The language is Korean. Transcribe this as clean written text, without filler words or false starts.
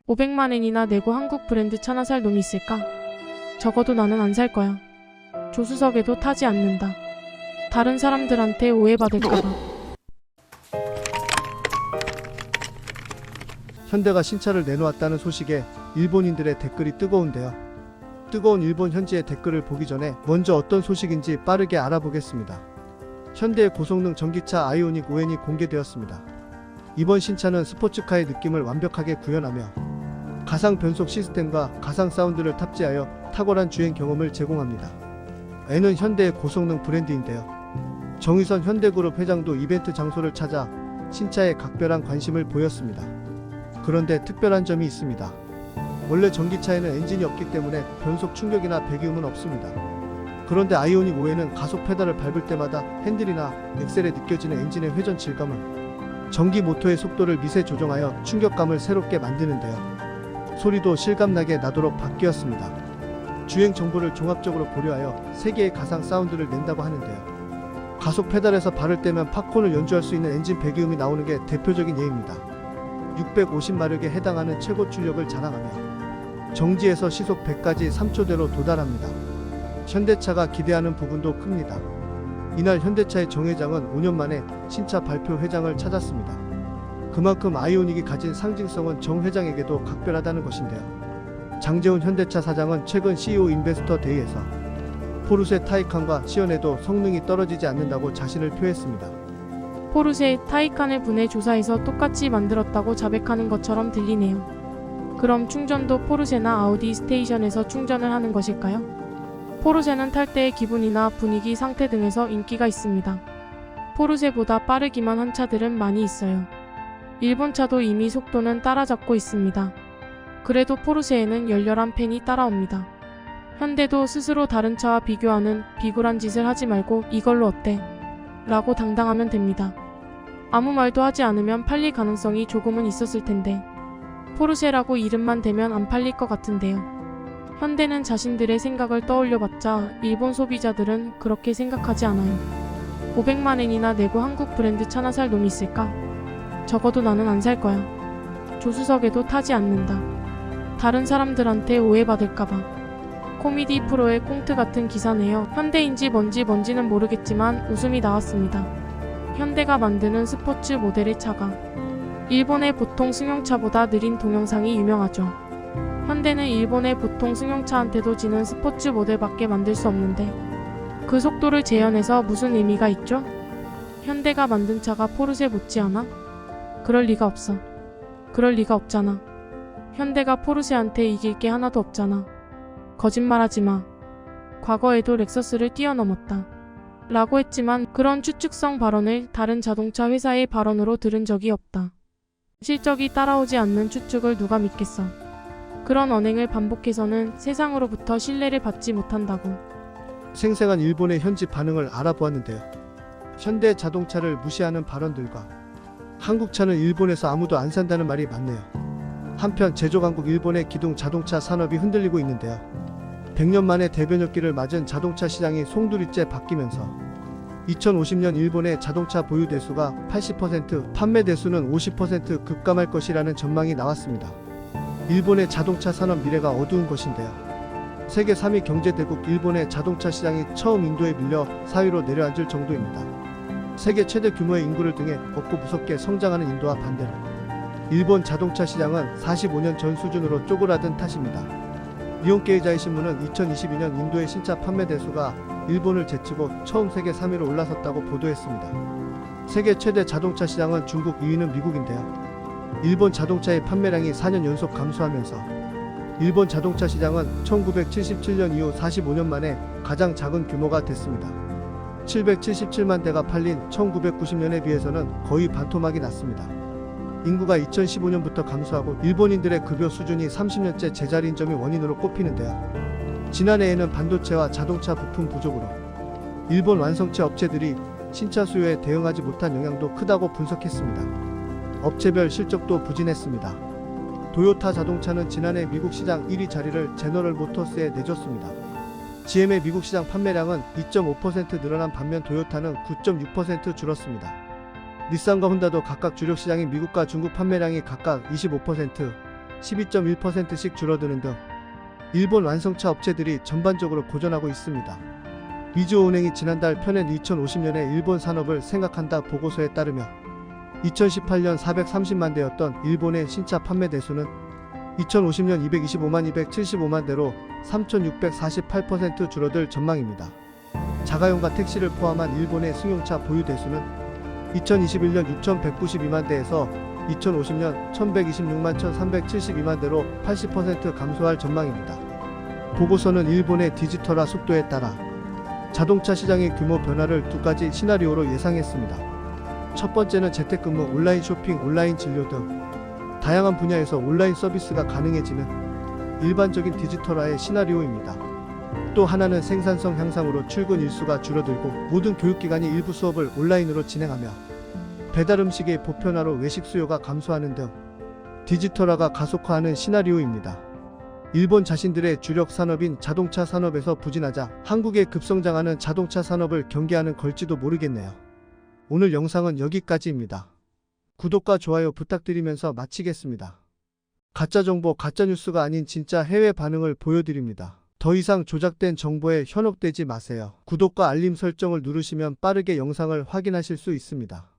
500만 엔이나 내고 한국 브랜드 차나 살 놈이 있을까? 적어도 나는 안 살 거야. 조수석에도 타지 않는다. 다른 사람들한테 오해받을까봐. 현대가 신차를 내놓았다는 소식에 일본인들의 댓글이 뜨거운데요. 뜨거운 일본 현지의 댓글을 보기 전에 먼저 어떤 소식인지 빠르게 알아보겠습니다. 현대의 고성능 전기차 아이오닉 5N이 공개되었습니다. 이번 신차는 스포츠카의 느낌을 완벽하게 구현하며 가상 변속 시스템과 가상 사운드를 탑재하여 탁월한 주행 경험을 제공합니다. N은 현대의 고성능 브랜드인데요. 정의선 현대그룹 회장도 이벤트 장소를 찾아 신차에 각별한 관심을 보였습니다. 그런데 특별한 점이 있습니다. 원래 전기차에는 엔진이 없기 때문에 변속 충격이나 배기음은 없습니다. 그런데 아이오닉 5N은 가속 페달을 밟을 때마다 핸들이나 엑셀에 느껴지는 엔진의 회전 질감은 전기 모터의 속도를 미세 조정하여 충격감을 새롭게 만드는데요. 소리도 실감나게 나도록 바뀌었습니다. 주행 정보를 종합적으로 고려하여 3개의 가상 사운드를 낸다고 하는데요. 가속 페달에서 발을 떼면 팝콘을 연주할 수 있는 엔진 배기음이 나오는 게 대표적인 예입니다. 650마력에 해당하는 최고 출력을 자랑하며 정지에서 시속 100까지 3초대로 도달합니다. 현대차가 기대하는 부분도 큽니다. 이날 현대차의 정 회장은 5년 만에 신차 발표 회장을 찾았습니다. 그만큼 아이오닉이 가진 상징성은 정 회장에게도 각별하다는 것인데요. 장재훈 현대차 사장은 최근 CEO 인베스터 데이에서 포르쉐 타이칸과 시연해도 성능이 떨어지지 않는다고 자신을 표했습니다. 포르쉐 타이칸을 분해 조사해서 똑같이 만들었다고 자백하는 것처럼 들리네요. 그럼 충전도 포르쉐나 아우디 스테이션에서 충전을 하는 것일까요? 포르쉐는 탈 때의 기분이나 분위기 상태 등에서 인기가 있습니다. 포르쉐보다 빠르기만 한 차들은 많이 있어요. 일본 차도 이미 속도는 따라잡고 있습니다. 그래도 포르쉐에는 열렬한 팬이 따라옵니다. 현대도 스스로 다른 차와 비교하는 비굴한 짓을 하지 말고 이걸로 어때? 라고 당당하면 됩니다. 아무 말도 하지 않으면 팔릴 가능성이 조금은 있었을 텐데 포르쉐라고 이름만 대면 안 팔릴 것 같은데요. 현대는 자신들의 생각을 떠올려봤자 일본 소비자들은 그렇게 생각하지 않아요. 500만 엔이나 내고 한국 브랜드 차나 살 놈이 있을까? 적어도 나는 안 살 거야. 조수석에도 타지 않는다. 다른 사람들한테 오해받을까봐. 코미디 프로의 꽁트 같은 기사네요. 현대인지 뭔지는 모르겠지만 웃음이 나왔습니다. 현대가 만드는 스포츠 모델의 차가 일본의 보통 승용차보다 느린 동영상이 유명하죠. 현대는 일본의 보통 승용차한테도 지는 스포츠 모델밖에 만들 수 없는데 그 속도를 재현해서 무슨 의미가 있죠? 현대가 만든 차가 포르쉐 못지않아? 그럴 리가 없어. 그럴 리가 없잖아. 현대가 포르쉐한테 이길 게 하나도 없잖아. 거짓말하지 마. 과거에도 렉서스를 뛰어넘었다. 라고 했지만 그런 추측성 발언을 다른 자동차 회사의 발언으로 들은 적이 없다. 실적이 따라오지 않는 추측을 누가 믿겠어. 그런 언행을 반복해서는 세상으로부터 신뢰를 받지 못한다고. 생생한 일본의 현지 반응을 알아보았는데요. 현대 자동차를 무시하는 발언들과 한국차는 일본에서 아무도 안 산다는 말이 많네요. 한편 제조강국 일본의 기동 자동차 산업이 흔들리고 있는데요. 100년 만에 대변혁기를 맞은 자동차 시장이 송두리째 바뀌면서 2050년 일본의 자동차 보유 대수가 80%, 판매 대수는 50% 급감할 것이라는 전망이 나왔습니다. 일본의 자동차 산업 미래가 어두운 것인데요. 세계 3위 경제대국 일본의 자동차 시장이 처음 인도에 밀려 4위로 내려앉을 정도입니다. 세계 최대 규모의 인구를 등에 업고 무섭게 성장하는 인도와 반대로 일본 자동차 시장은 45년 전 수준으로 쪼그라든 탓입니다. 니혼케이자이 신문은 2022년 인도의 신차 판매 대수가 일본을 제치고 처음 세계 3위로 올라섰다고 보도했습니다. 세계 최대 자동차 시장은 중국, 2위는 미국인데요. 일본 자동차의 판매량이 4년 연속 감소하면서 일본 자동차 시장은 1977년 이후 45년 만에 가장 작은 규모가 됐습니다. 777만 대가 팔린 1990년에 비해서는 거의 반토막이 났습니다. 인구가 2015년부터 감소하고 일본인들의 급여 수준이 30년째 제자리인 점이 원인으로 꼽히는데요. 지난해에는 반도체와 자동차 부품 부족으로 일본 완성체 업체들이 신차 수요에 대응하지 못한 영향도 크다고 분석했습니다. 업체별 실적도 부진했습니다. 도요타 자동차는 지난해 미국 시장 1위 자리를 제너럴 모터스에 내줬습니다. GM의 미국 시장 판매량은 2.5% 늘어난 반면 도요타는 9.6% 줄었습니다. 닛산과 혼다도 각각 주력 시장인 미국과 중국 판매량이 각각 25%, 12.1%씩 줄어드는 등 일본 완성차 업체들이 전반적으로 고전하고 있습니다. 미주호은행이 지난달 펴낸 2050년의 일본 산업을 생각한다 보고서에 따르면 2018년 430만 대였던 일본의 신차 판매 대수는 2050년 225만 275만 대로 3,648% 줄어들 전망입니다. 자가용과 택시를 포함한 일본의 승용차 보유 대수는 2021년 6,192만 대에서 2050년 1,126만 1,372만 대로 80% 감소할 전망입니다. 보고서는 일본의 디지털화 속도에 따라 자동차 시장의 규모 변화를 두 가지 시나리오로 예상했습니다. 첫 번째는 재택근무, 온라인 쇼핑, 온라인 진료 등 다양한 분야에서 온라인 서비스가 가능해지는 일반적인 디지털화의 시나리오입니다. 또 하나는 생산성 향상으로 출근 일수가 줄어들고 모든 교육기관이 일부 수업을 온라인으로 진행하며 배달 음식의 보편화로 외식 수요가 감소하는 등 디지털화가 가속화하는 시나리오입니다. 일본 자신들의 주력 산업인 자동차 산업에서 부진하자 한국의 급성장하는 자동차 산업을 경계하는 걸지도 모르겠네요. 오늘 영상은 여기까지입니다. 구독과 좋아요 부탁드리면서 마치겠습니다. 가짜정보, 가짜뉴스가 아닌 진짜 해외 반응을 보여드립니다. 더 이상 조작된 정보에 현혹되지 마세요. 구독과 알림 설정을 누르시면 빠르게 영상을 확인하실 수 있습니다.